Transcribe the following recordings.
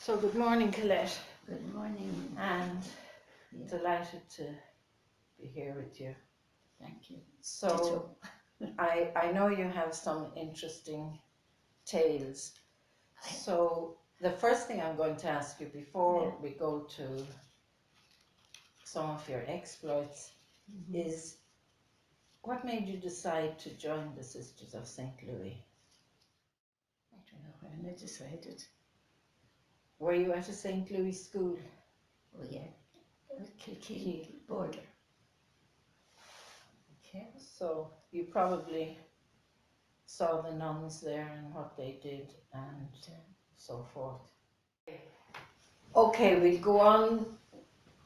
So good morning, Colette, Good morning. and Yeah, delighted to be here with you. thank you. So I know you have some interesting tales. So the first thing I'm going to ask you before we go to some of your exploits is what made you decide to join the Sisters of St. Louis? I don't know when I decided. Were you at a St. Louis school? Oh yeah, Kilkeel border. Okay. So you probably saw the nuns there and what they did and so forth. Okay, we'll go on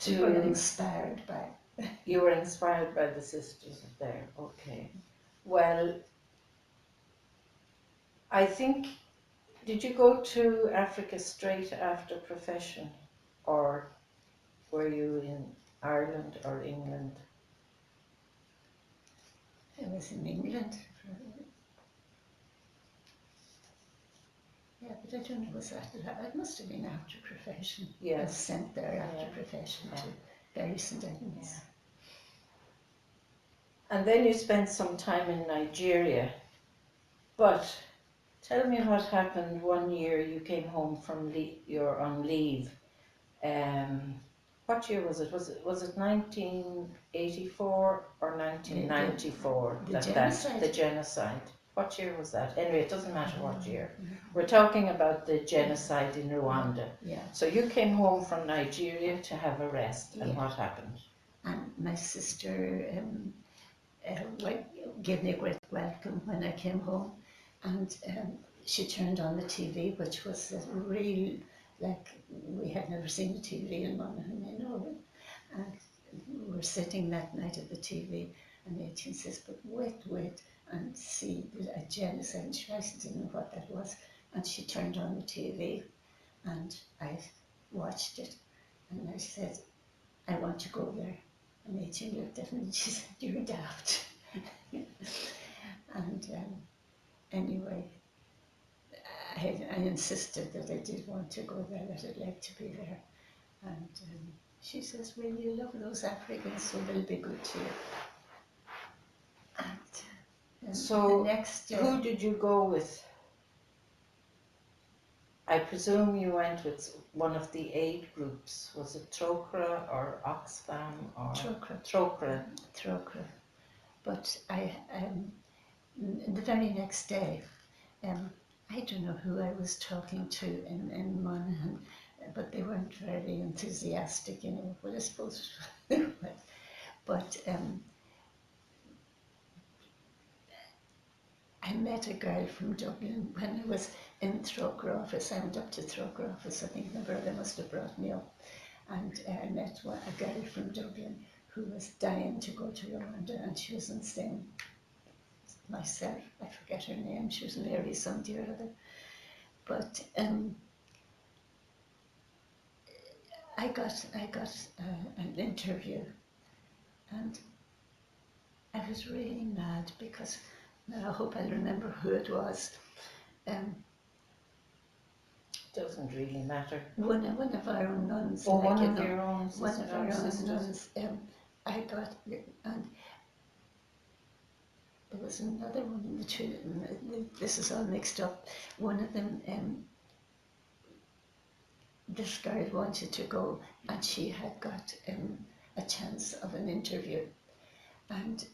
We were to. inspired by. You were inspired by the sisters there. Okay. Well, I think, did you go to Africa straight after profession, or were you in Ireland or England? I was in England. Yeah, but I don't know, was that, it must have been after profession. I was Yes. sent there after Yeah. profession Yeah. to Bury St. Edmunds. Yeah. And then you spent some time in Nigeria. But tell me what happened one year you came home from you're on leave. What year was it? Was it 1984 or 1994? The genocide. The genocide. What year was that? Anyway, it doesn't matter what year. We're talking about the genocide in Rwanda. Yeah. So you came home from Nigeria to have a rest, and what happened? And my sister gave me a great welcome when I came home, and she turned on the TV, which was a real, like, we had never seen the TV in Monaghan, you know, and we were sitting that night at the TV, and Etienne says, but wait, and see a genocide. She didn't know what that was, and she turned on the TV, and I watched it, and I said, I want to go there. And Etienne looked at me and she said, you're daft. And anyway, I insisted that I did want to go there, that I'd like to be there. And she says, well, you love those Africans, so they'll be good to you. And So the next who did you go with? I presume you went with one of the aid groups. Was it Trócaire or Oxfam or Trócaire. But the very next day, I don't know who I was talking to in Monaghan, but they weren't very enthusiastic, you know, well, I suppose. But I met a girl from Dublin when I was in Trócaire office. I went up to Trócaire office, I think my brother must have brought me up. And I met a girl from Dublin who was dying to go to Rwanda, and she was insane. Myself, I forget her name, she was Mary something or other. But I got an interview, and I was really mad because now I hope I'll remember who it was. Doesn't really matter. One of our own nuns. Or one of your own one of our own sisters. nuns. I got, and there was another one in the two. This is all mixed up. One of them, this girl wanted to go, and she had got a chance of an interview. And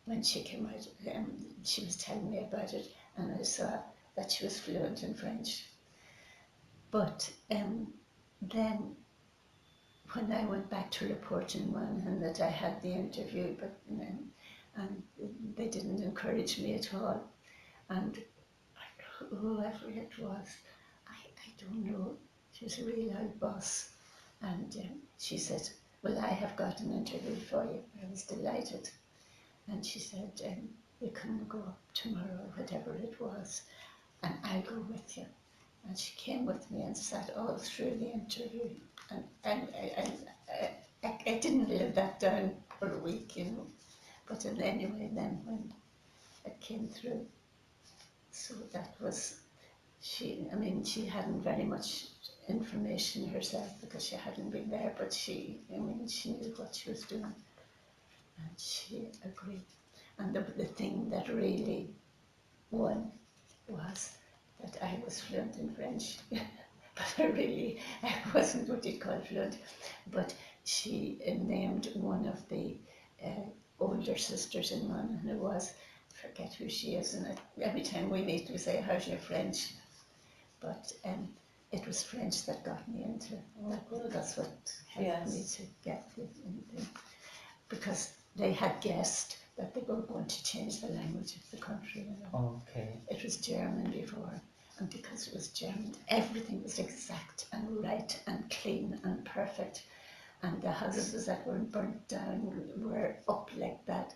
when she came out, she was telling me about it, and I saw that she was fluent in French. But then when I went back to report in Monaghan that I had the interview, but and they didn't encourage me at all. And whoever it was, I don't know, she was a real old boss. And she said, well, I have got an interview for you. I was delighted. And she said, you can go up tomorrow, whatever it was, and I'll go with you. And she came with me and sat all through the interview. And I didn't live that down for a week, you know. But anyway, then when it came through, so that was, she hadn't very much information herself because she hadn't been there, but she knew what she was doing, and she agreed. And the thing that really won was that I was fluent in French, but I wasn't what you'd call fluent. But she named one of the older sisters in Monaghan who was, forget who she is, and every time we meet we say, how's your French? But it was French that got me into that's what helped me to get in, because they had guessed that they were going to change the language of the country. You know. Okay. It was German before, and because it was German, everything was exact and right and clean and perfect. And the houses that were burnt down were up like that.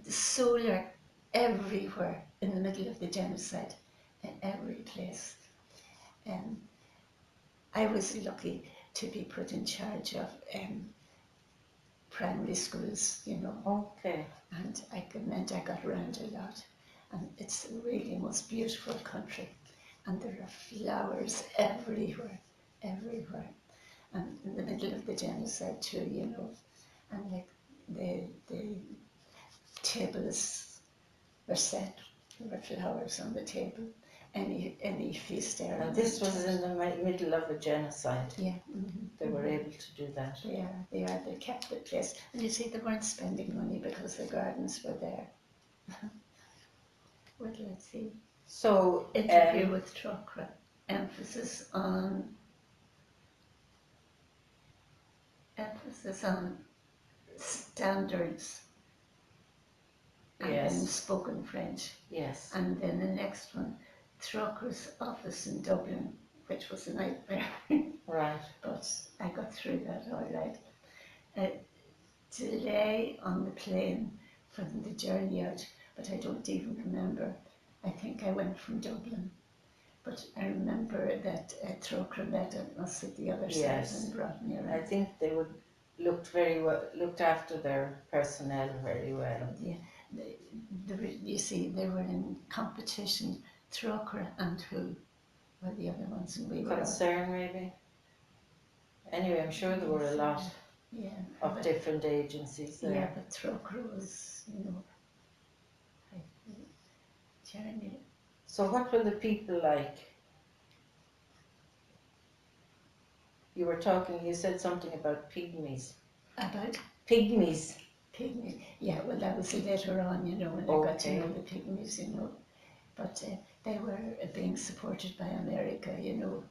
Solar everywhere in the middle of the genocide, in every place. I was lucky to be put in charge of primary schools, you know. Okay. And it meant I got around a lot. And it's really the most beautiful country. And there are flowers everywhere, everywhere. And in the middle of the genocide too, you know. And like the tables were set, there were flowers on the table. Any feast there. And this was in the middle of a genocide. Yeah. They were able to do that. They kept the place. And you see, they weren't spending money because the gardens were there. Well, let's see. So, interview with Chokra, emphasis on standards, and then spoken French. Yes. And then the next one, Chokra's office in Dublin, which was a nightmare. Right. But I got through that all right. Delay on the plane from the journey out, but I don't even remember. I think I went from Dublin, but I remember that Chokra met us at the other side and brought me around. I think they looked after their personnel very well. Yeah, you see, they were in competition, Chokra and who were the other ones, and we were Concern maybe. Anyway, I'm sure there were a lot of different agencies there. Yeah, but Chokra was, you know, journey. So what were the people like? You said something about Pygmies. About? Pygmies. Pygmies. Yeah, well, that was later on, you know, when I got to know the Pygmies, you know. But they were being supported by America, you know.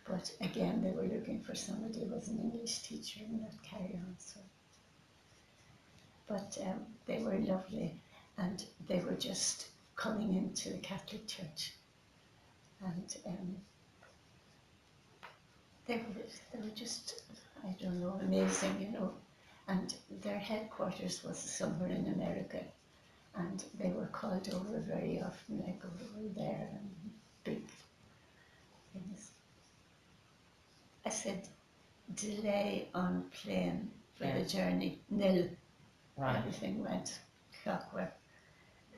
But again, they were looking for somebody who was an English teacher and that carry on. So. But they were lovely, and they were just coming into the Catholic Church. And they were just, I don't know, amazing, you know. And their headquarters was somewhere in America, and they were called over very often, like over there, and big things. I said, delay on plane for the journey, nil. Right. Everything went clockwork.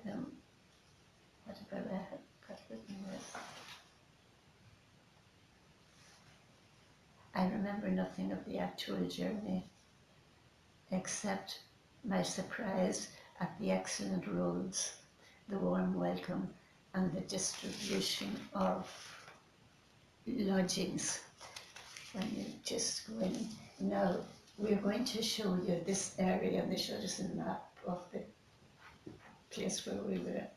What about I had got written this? I remember nothing of the actual journey, except my surprise at the excellent roads, the warm welcome, and the distribution of lodgings when you just go in. Now, we're going to show you this area, and they showed us a map of the place where we were,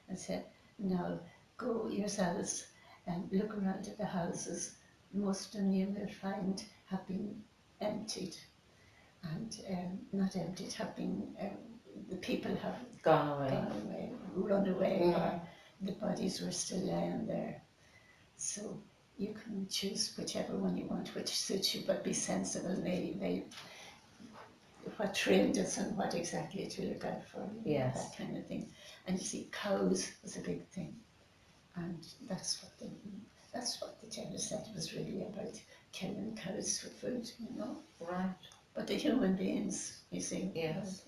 and said, now go yourselves and look around at the houses. Most of them you will find have been emptied, and not emptied, have been, the people have gone away, run away, or the bodies were still lying there. So you can choose whichever one you want, which suits you, but be sensible. They what trained us and what exactly to look out for, that kind of thing. And you see, cows was a big thing, and that's what the genocide was really about, killing cows for food, you know. Right. But the human beings, you see. Yes.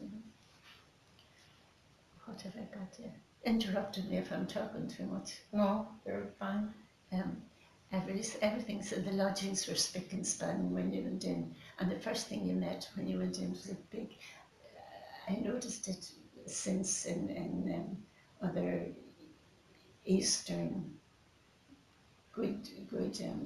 What have I got there? Interrupted me if I'm talking too much. No, you're fine. everything. So the lodgings were spick and span when you went in, and the first thing you met when you went in was a big. I noticed it since in other Eastern good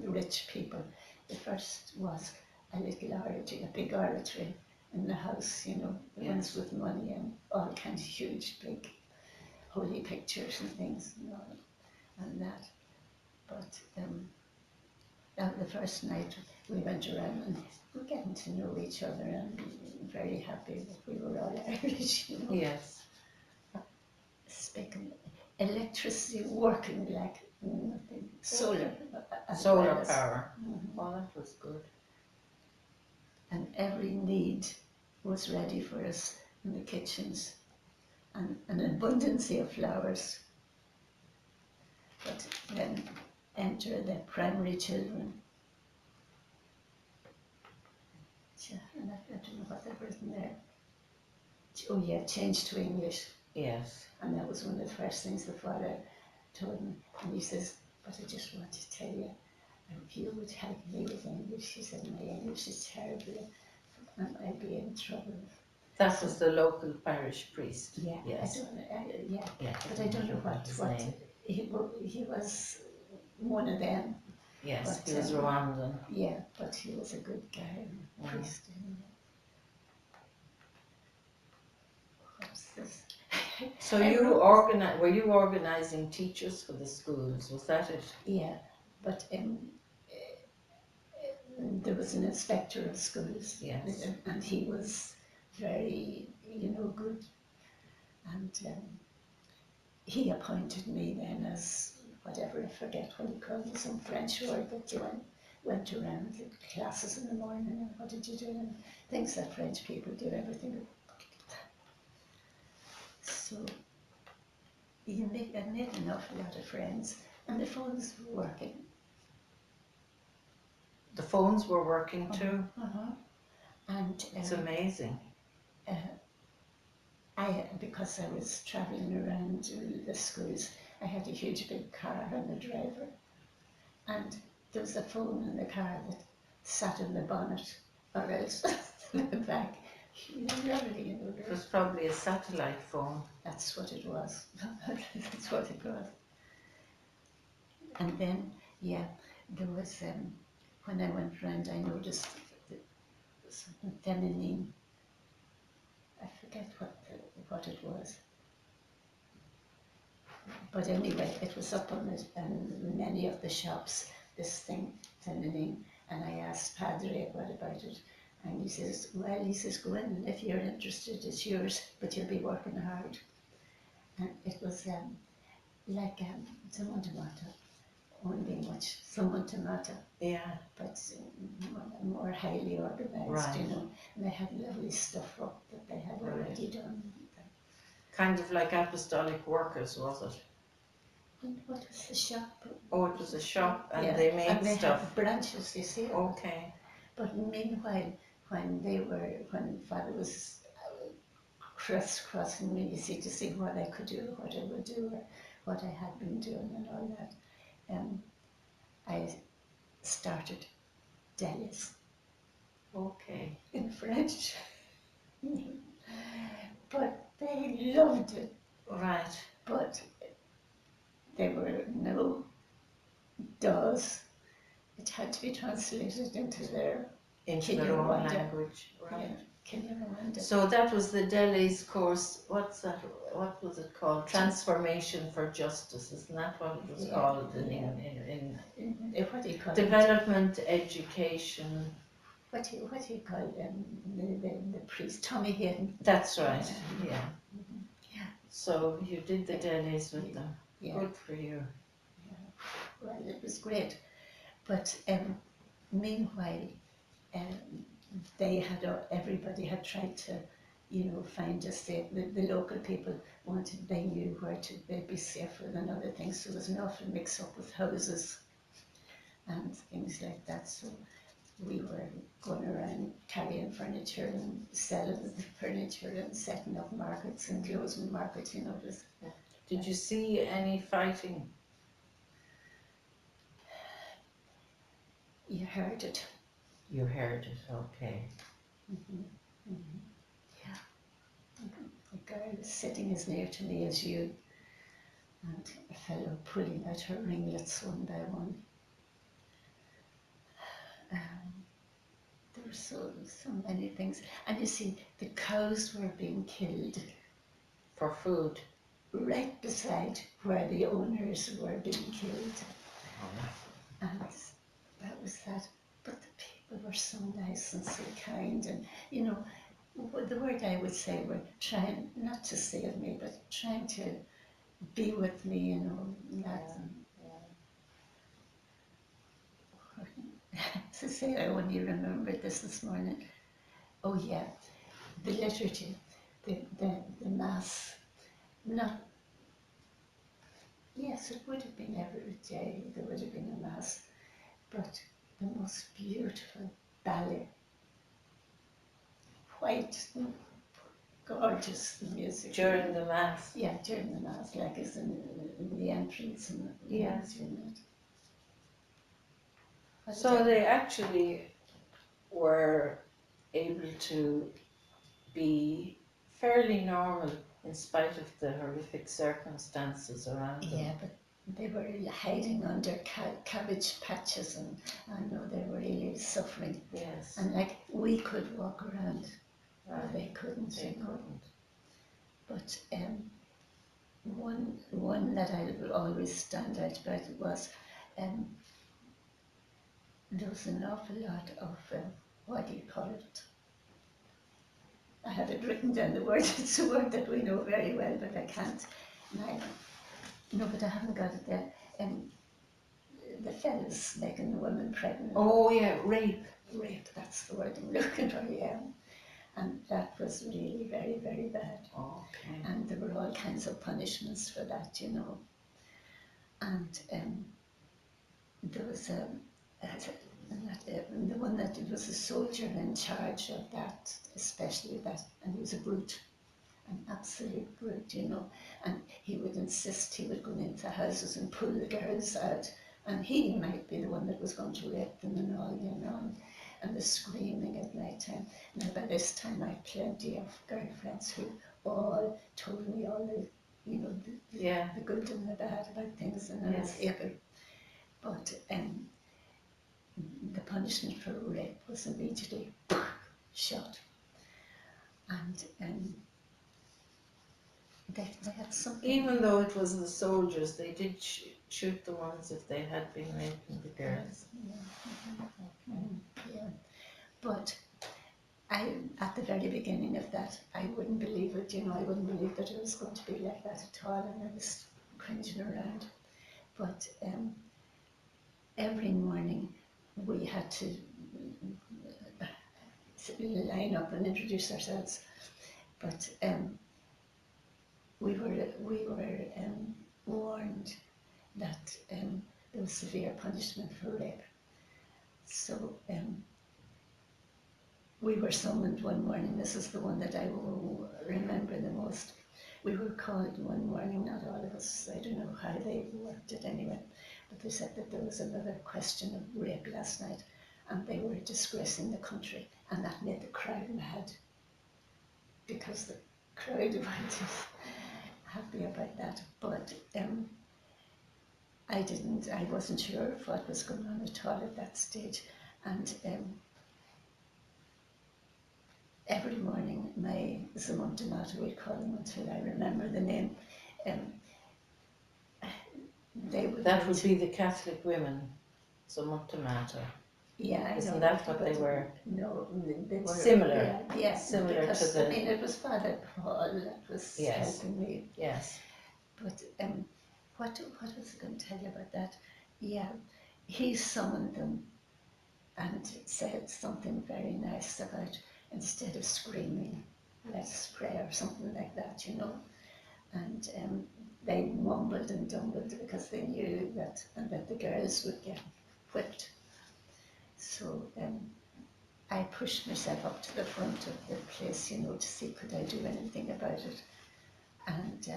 rich people. The first was a little oratory, a big oratory in the house. You know, the ones with money and all kinds of huge, big holy pictures and things and all and that. But the first night we went around and we were getting to know each other and very happy that we were all Irish, you know. Yes. Speaking electricity working like nothing, solar. Solar power. Oh, that was good. And every need was ready for us in the kitchens and an abundance of flowers. But then enter the primary children. And I don't know what they've written there. Oh yeah, change to English. Yes. And that was one of the first things the father told me. And he says, but I just want to tell you, if you would help me with English, he said, my English is terrible and I'd be in trouble. That was the local parish priest. Yeah, yes. But I don't know what he was one of them. Yes, but, he was Rwandan. Yeah, but he was a good guy, priest. What's this? So were you organising teachers for the schools? Was that it? Yeah, but there was an inspector of schools. Yes. And he was very, good. And he appointed me then as whatever, I forget what he called it, some French word that you went around the classes in the morning and what did you do and things that French people do, everything. So I made an awful lot of friends and the phones were working. The phones were working too? And it's amazing. Because I was travelling around the schools, I had a huge big car and a driver. And there was a phone in the car that sat in the bonnet or else in the back. Lovely, It was probably a satellite phone. That's what it was. That's what it was. And then, there was, when I went round, I noticed something feminine. I forget what it was. But anyway, it was up on many of the shops, this thing, feminine. And I asked Padre what about it. And he says, well, go in, and if you're interested, it's yours, but you'll be working hard. And it was like someone tomato, only much, someone tomato. Yeah. But more highly organised, And they had lovely stuff up that they had already done. Kind of like apostolic workers, was it? And what was the shop? Oh, it was a shop and they made and they stuff. Had branches, you see. Okay. But meanwhile, when Father was crisscrossing me, you see, to see what I could do, what I would do, or what I had been doing and all that, I started delis. Okay. In French. But they loved it. Right. But there were no does. It had to be translated into their own language. Right. Rwanda. So that was the Delis course. What's that? What was it called? Transformation for Justice. Isn't that what it was called in what do you call development education? What do you call the priest? Tommy Hayden. That's right. Yeah. So you did the Delis with them. Yeah. Good for you. Yeah. Well, it was great. But meanwhile, everybody had tried to, find us safe. The local people they knew they'd be safer than other things. So there was an awful mix up with houses and things like that. So we were going around carrying furniture and selling the furniture and setting up markets and closing markets, Did you see any fighting? You heard it. You heard it, okay. Mm-hmm. Mm-hmm. Yeah. Mm-hmm. The girl is sitting as near to me as you, and a fellow pulling out her ringlets one by one. There were so many things. And you see, the cows were being killed For food. right beside where the owners were being killed. And that was that. But the people were so nice and so kind. And, you know, the word I would say were trying, not to save me, but trying to be with me, you know. To say, I only remembered this morning. Oh, yeah, the liturgy, the Mass. Not, yes, it would have been every day, there would have been a Mass, but the most beautiful ballet. White, gorgeous, the music. During the Mass. Yeah, during the Mass, like it's in the entrance and Yes. doing it. So they actually were able to be fairly normal in spite of the horrific circumstances around them. Yeah, but they were hiding under cabbage patches, and I know they were really suffering. Yes. And like we could walk around, Right. they couldn't. They couldn't. But one that I will always stand out about was there was an awful lot of what do you call it? I have it written down, the word. It's a word that we know very well, but I can't. No, but I haven't got it there. The fellas making the women pregnant. Oh yeah, rape. Rape, that's the word I'm looking for, yeah. And that was really very, very bad. Okay. And there were all kinds of punishments for that, you know. And there was the one that it was a soldier in charge of that, especially that, and he was a brute, an absolute brute, you know. And he would insist he would go into houses and pull the girls out, and he might be the one that was going to rape them and all, you know. And the screaming at night time. Now by this time I had plenty of girlfriends who all told me all the, you know, the good and the bad about things, and I was able. But the punishment for rape was immediately shot. And they had something. Even though it was the soldiers, they did shoot the ones if they had been raping the girls. Yeah. But at the very beginning of that, I wouldn't believe it, you know, I wouldn't believe that it was going to be like that at all, and I was cringing around. But every morning we had to line up and introduce ourselves. But we were warned that there was severe punishment for rape. So we were summoned one morning. This is the one that I will remember the most. We were called one morning, not all of us. I don't know how they worked it anyway, but they said that there was another question of rape last night, and they were disgracing the country, and that made the crowd mad, because the crowd weren't happy about that. But I wasn't sure of what was going on at all at that stage, and every morning my Zamontanata, we call them until I remember the name, they would. That would be the Catholic women, Zamontanata. Yeah, Isn't that what they were? No, they were similar. Yeah, similar because, to the. I mean, it was Father Paul that was helping me. Yes. But what was I going to tell you about that? Yeah, he summoned them and said something very nice about, instead of screaming, let's pray or something like that, you know. And they mumbled and dumbled because they knew that the girls would get whipped. So I pushed myself up to the front of the place, you know, to see could I do anything about it. And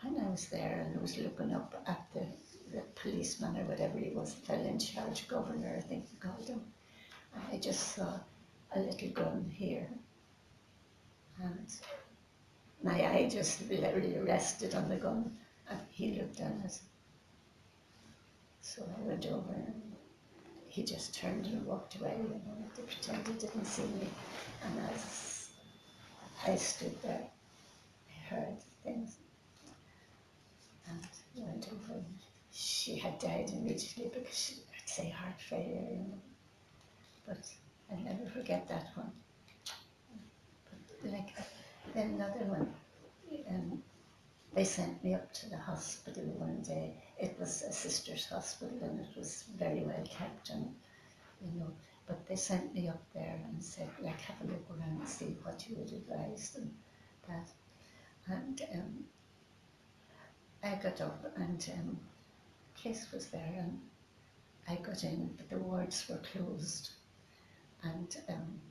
when I was there and I was looking up at the the policeman or whatever he was, fell in charge, governor, I think they called him. And I just saw a little gun here. And my eye just literally rested on the gun, and he looked at it. So I went over, and he just turned and walked away, to pretend he didn't see me. And as I stood there, I heard things, and went over. And she had died immediately because she, I'd say, heart failure, But I'll never forget that one. But like, then another one, they sent me up to the hospital one day. It was a sister's hospital, and it was very well kept, and but they sent me up there and said, like, have a look around and see what you would advise, and that. And I got up, and the place was there, and I got in, but the wards were closed. And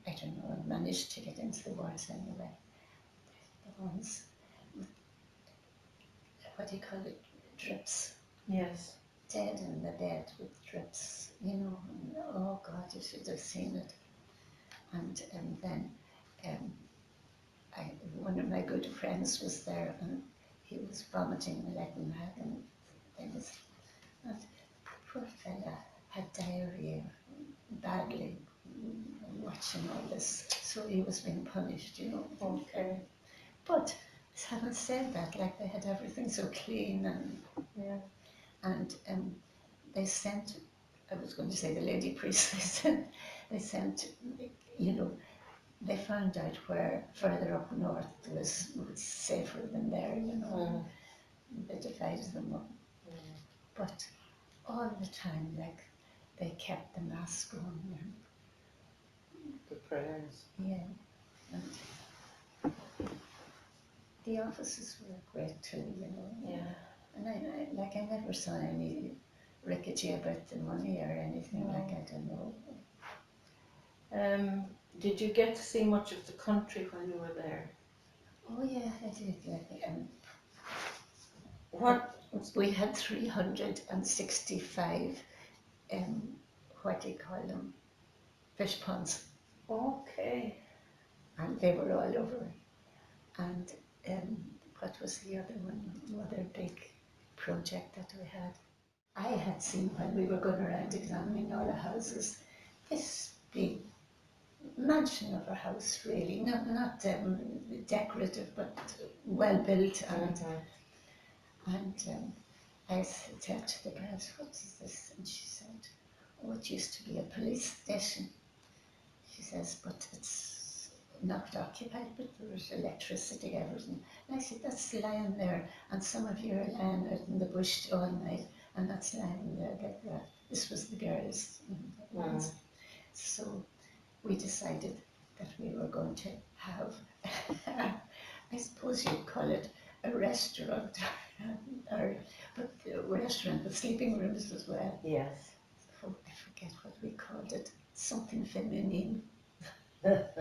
I don't know, I managed to get into the wards anyway. The ones, what do you call it, drips. Yes. Dead in the bed with drips, and, oh God, you should have seen it. And then one of my good friends was there, and he was vomiting like mad and things. And the poor fella had diarrhea badly, watching all this, so he was being punished, Okay. But having said that, like, they had everything so clean, and they sent, I was going to say the lady priest, they sent, they found out where further up north was safer than there, They divided them up. But all the time, like, they kept the mass going. The prayers. Yeah. And the offices were great too, Yeah. And I never saw any rickety about the money or anything, No. like, I don't know. Did you get to see much of the country when you were there? Oh yeah, I did. Yeah. What? We had 365, what do you call them, fish ponds, Okay. and they were all over. And what was the other one, the other big project that we had? I had seen when we were going around examining all the houses, this big mansion of a house, really, not decorative, but well built, and I said to the girls, what is this? And she said, oh, it used to be a police station. She says, but it's not occupied, but there's electricity, everything. And I said, that's lying there, and some of you are lying out in the bush all night, and that's lying there like that. This was the girls. So we decided that we were going to have, I suppose you'd call it a restaurant, but a restaurant with sleeping rooms as well. Yes. Oh, I forget what we called it, something feminine. Forget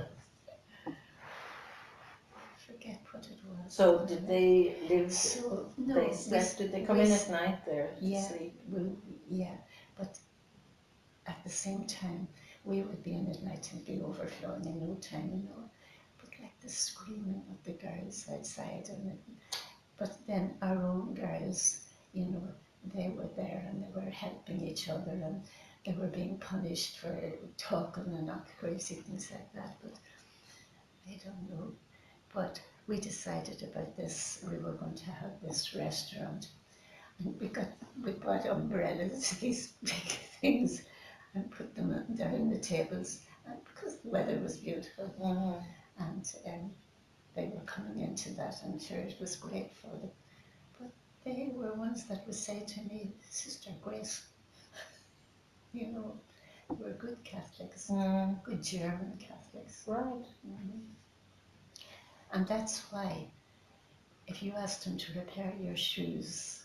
what it was. So did they live? So no, they slept. Did they come in at night there to sleep? Yeah, but at the same time, we would be in at night and be overflowing in no time, But like the screaming of the girls outside, but then our own girls, they were there and they were helping each other, and they were being punished for talking and not crazy things like that. But I don't know. But we decided about this. We were going to have this restaurant, and we bought umbrellas, these big things, and put them down the tables, and because the weather was beautiful, and they were coming into that, and sure, it was great for them. But they were ones that would say to me, Sister Grace, we're good Catholics, good German Catholics. Right. And that's why, if you asked them to repair your shoes,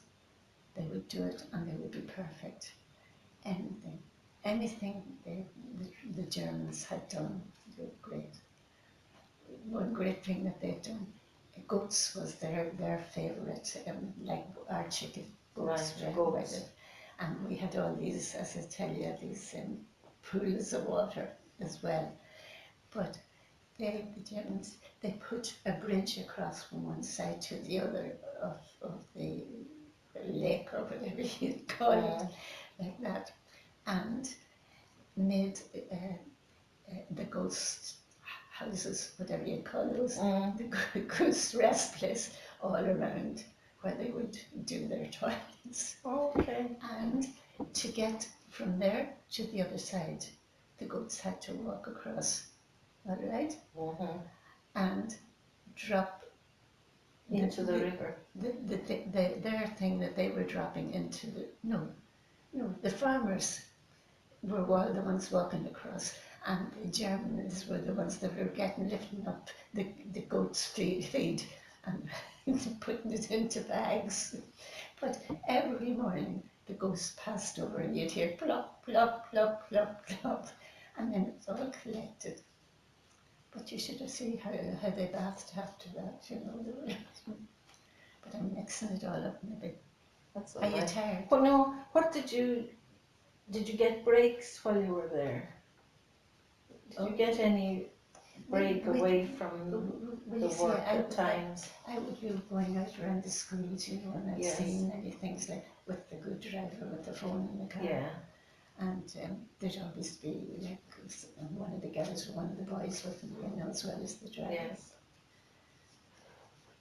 they would do it, and they would be perfect. Anything the Germans had done, they were great. One great thing that they'd done, goats was their favourite, like our chicken goats. Right, goats. And we had all these, as I tell you, these pools of water as well. But the Germans, they put a bridge across from one side to the other of the lake or whatever you call it, like that, and made the ghost houses, whatever you call those, the ghost rest place all around where they would do their toilets. Okay. And to get from there to the other side, the goats had to walk across, all right, and drop into the river. Their thing that they were dropping into no, the farmers were all the ones walking across, and the Germans were the ones that were lifting up the goat's feed and putting it into bags. But every morning the goats passed over and you'd hear plop, plop, plop, plop, plop, and then it's all collected. But you should have seen how they bathed after that, you know. But I'm mixing it all up in a bit. That's all Are you right. tired? Well, no, what did you get breaks while you were there? Did you get any break away from the work at times? I would be going out around the schools, you know, and I'd seen many things like with the good driver with the phone in the car. Yeah. And there'd always be like one of the girls or one of the boys with me, you know, as well as the driver. Yes.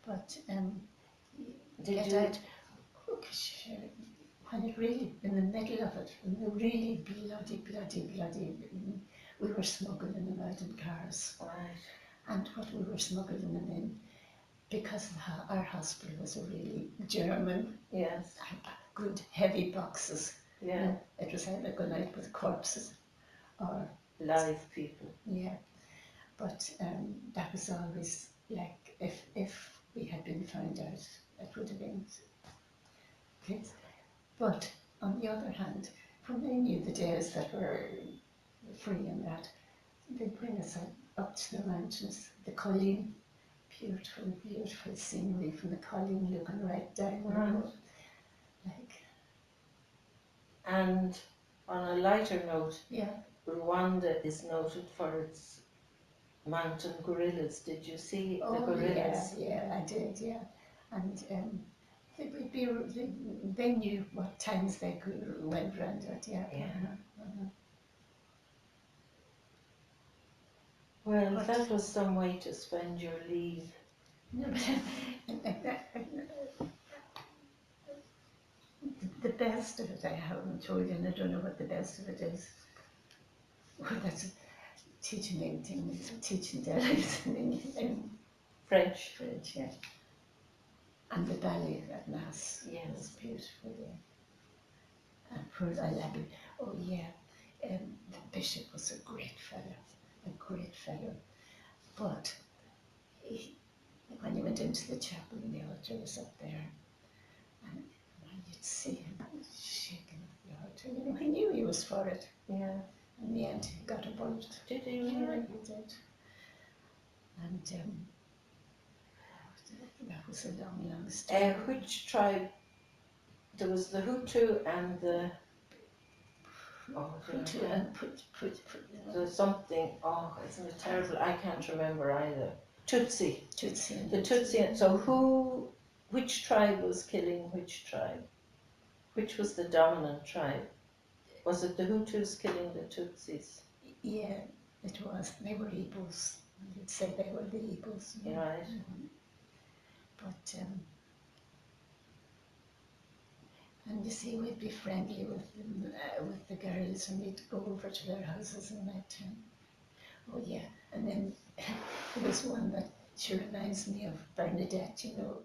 But did you? Out, when it really, in the middle of it, in the really bloody, we were smuggling them out in cars. Right. And what we were smuggling them in, because our hospital was a really German, good heavy boxes. Yeah. You know, it was either going out with corpses or live people. Yeah, but that was always like if we had been found out, it would have been things. But on the other hand, when they knew the days that were free and that, they'd bring us up to the mountains, the Colleen, beautiful scenery from the Colleen looking right down the road. And on a lighter note, Rwanda is noted for its mountain gorillas. Did you see the gorillas? Yeah, I did, yeah. And they knew what times they went round it, yeah. Well, that was some way to spend your leave. No, but the best of it I haven't told you, and I don't know what the best of it is. Well, that's teaching Delhi's in French. French, yeah. And the ballet at Mass. Yes. It was beautiful, yeah. And poor Alabi, the bishop was a great fellow. But when you went into the chapel and the altar was up there, and when you'd see him shaking at the altar, you know, he knew he was for it. Yeah. In the end, he got involved. Did he really? Yeah, he did. And that was a long story. Which tribe? There was the Hutu and the... Hutu and Put. There's something, isn't it terrible? I can't remember either. Tutsi. The Tutsi. So which tribe was killing which tribe? Which was the dominant tribe? Was it the Hutus killing the Tutsis? Yeah, it was. They were Igbos. You'd say they were the Igbos. Yeah. Right. Mm-hmm. But, and you see, we'd be friendly with the girls, and we'd go over to their houses and that. Oh yeah, and then there was one that she reminds me of Bernadette, you know.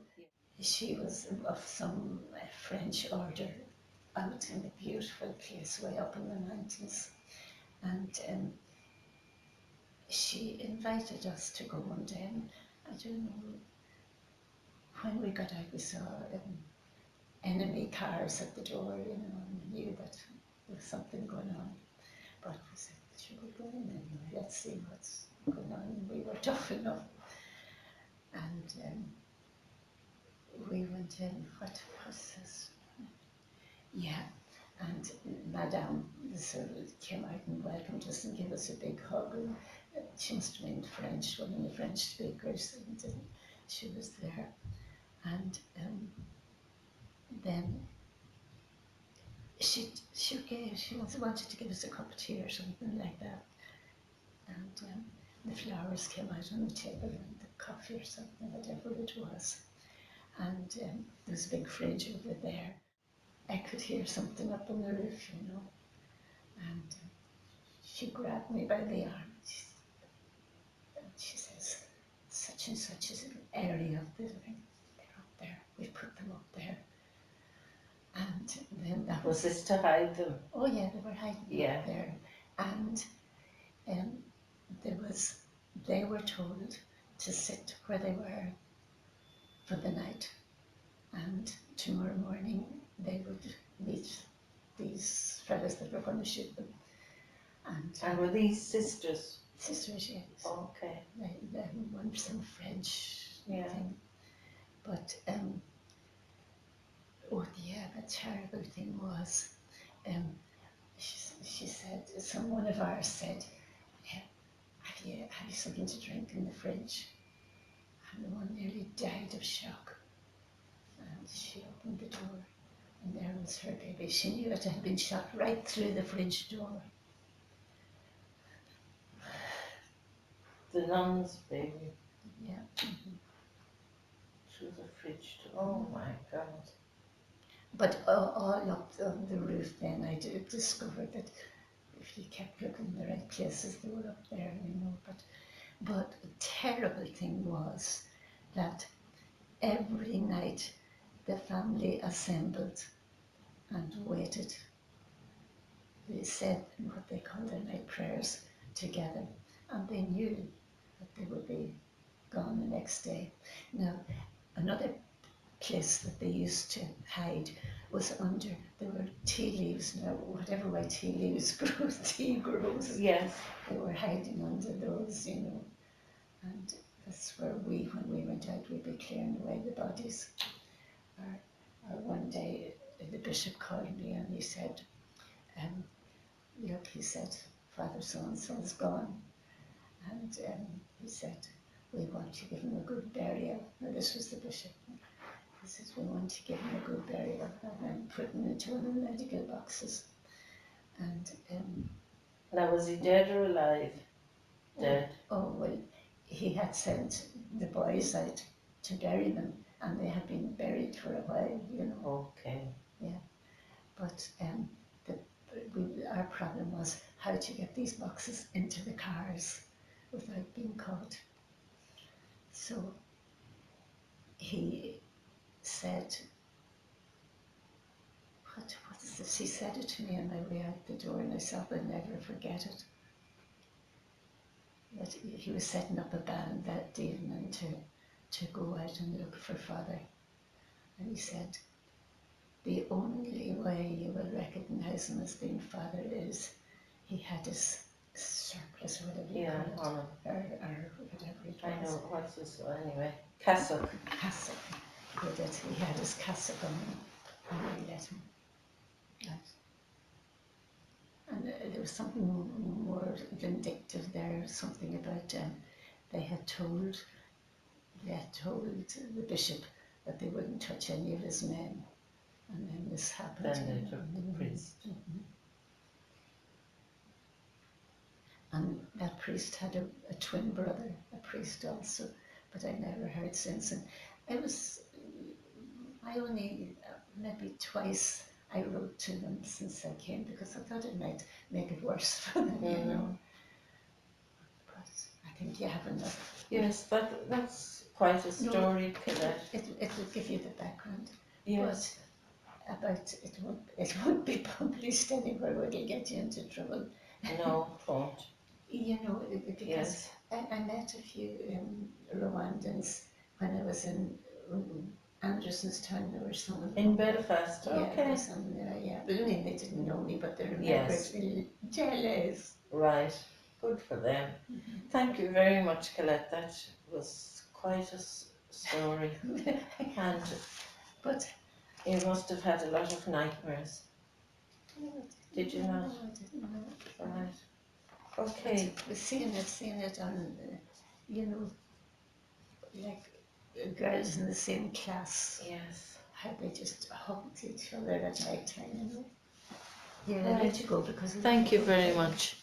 She was of some French order out in a beautiful place way up in the mountains. And she invited us to go one day, and I don't know, when we got out we saw enemy cars at the door, you know, and we knew that there was something going on. But we said, should we go in anyway? Let's see what's going on. And we were tough enough. And we went in, what was this? Yeah, And Madame sort of came out and welcomed us and gave us a big hug. And she must have been French, one of the French speakers, and she was there. And then she wanted to give us a cup of tea or something like that. And the flowers came out on the table and the coffee or something, whatever it was. And there was a big fridge over there. I could hear something up on the roof, and she grabbed me by the arm. She says, such and such is an area of the living. They're up there. We put them up there. And then that Was this to hide them? Oh yeah, they were hiding Yeah. up there. And they were told to sit where they were for the night. And tomorrow morning they would meet these fellas that were going to shoot them. And were these sisters? Sisters, yes. Okay. They want some French thing. But the terrible thing was, she said, one of ours said, have you something to drink in the fridge? And the one nearly died of shock. And she opened the door, and there was her baby. She knew it had been shot right through the fridge door. The nun's baby. Yeah. Mm-hmm. Through the fridge door. Oh my God. But all up on the roof then I discovered that if you kept looking in the right places, they were up there, But the terrible thing was that every night the family assembled and waited. They said what they called their night prayers together, and they knew that they would be gone the next day. Now, another place that they used to hide was there were tea leaves. Now, whatever way tea leaves grow, tea grows. Yes. They were hiding under those, and that's where when we went out, we'd be clearing away the bodies. Or one day, the bishop called me and he said, look, he said, Father so-and-so is gone. And he said, we want to give him a good burial. Now, this was the bishop. He says, we want to give him a good burial, and put him into one of the medical boxes. And now, was he dead or alive? Dead. Oh, well, he had sent the boys out to bury them, and they had been buried for a while, Okay. Yeah. But our problem was how to get these boxes into the cars without being caught. So he said, what is this? He said it to me on my way out the door, and I thought I'd never forget it. That he was setting up a band that evening to go out and look for Father. And he said, the only way you will recognise him as being Father is he had his surplice, or whatever you call it, or whatever it was. I know, what's this anyway? Cassock. Cassock. He had his cassock on him, and we let him. Right. And there was something more vindictive there, something about they had told the bishop that they wouldn't touch any of his men. And then this happened. Then they took the priest. Mm-hmm. And that priest had a twin brother, a priest also, but I never heard since. And I only, maybe twice I wrote to them since I came, because I thought it might make it worse for them, But I think you have enough. Yes, that's quite a story, Colette. It will give you the background. Yes. But about it won't be published anywhere where it'll get you into trouble. No, it won't. Because yes. I met a few Rwandans when I was in Anderson's town. There were some in Belfast. Okay. Some there, yeah. But I mean, they didn't know me, but they remembered. Yes. Jealous. Right. Good for them. Mm-hmm. Thank you very much, Colette. That was quite a story. But you must have had a lot of nightmares. Did you No, not? I didn't know. Right. Okay. Seeing it on, you know, like girls in the same class, Yes. how they just hugged each other at night time, you know. Here, I let Right. you go because Thank you very much.